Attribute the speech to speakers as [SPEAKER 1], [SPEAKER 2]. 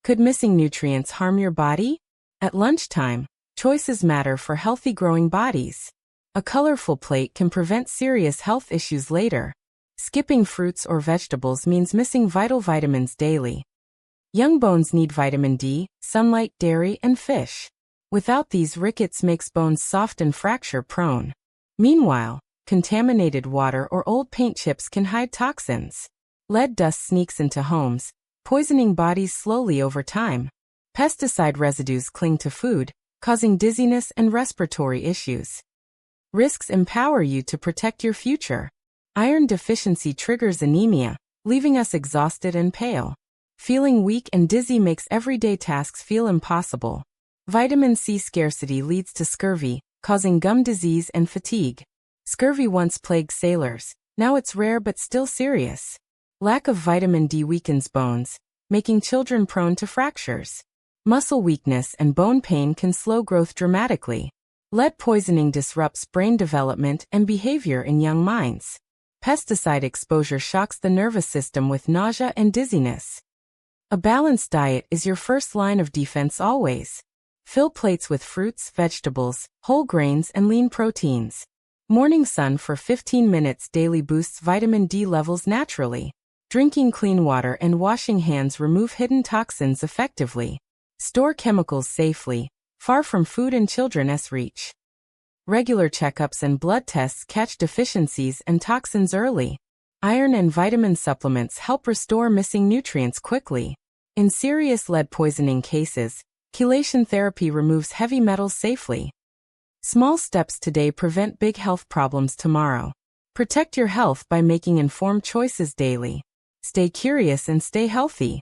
[SPEAKER 1] Could missing nutrients harm your body? At lunchtime, choices matter for healthy growing bodies. A colorful plate can prevent serious health issues later. Skipping fruits or vegetables means missing vital vitamins daily. Young bones need vitamin D, sunlight, dairy, and fish. Without these, rickets makes bones soft and fracture-prone. Meanwhile, contaminated water or old paint chips can hide toxins. Lead dust sneaks into homes, poisoning bodies slowly over time. Pesticide residues cling to food, causing dizziness and respiratory issues. Risks empower you to protect your future. Iron deficiency triggers anemia, leaving us exhausted and pale. Feeling weak and dizzy makes everyday tasks feel impossible. Vitamin C scarcity leads to scurvy, causing gum disease and fatigue. Scurvy once plagued sailors, now it's rare but still serious. Lack of vitamin D weakens bones, making children prone to fractures. Muscle weakness and bone pain can slow growth dramatically. Lead poisoning disrupts brain development and behavior in young minds. Pesticide exposure shocks the nervous system with nausea and dizziness. A balanced diet is your first line of defense always. Fill plates with fruits, vegetables, whole grains, and lean proteins. Morning sun for 15 minutes daily boosts vitamin D levels naturally. Drinking clean water and washing hands remove hidden toxins effectively. Store chemicals safely, far from food and children's reach. Regular checkups and blood tests catch deficiencies and toxins early. Iron and vitamin supplements help restore missing nutrients quickly. In serious lead poisoning cases, chelation therapy removes heavy metals safely. Small steps today prevent big health problems tomorrow. Protect your health by making informed choices daily. Stay curious and stay healthy.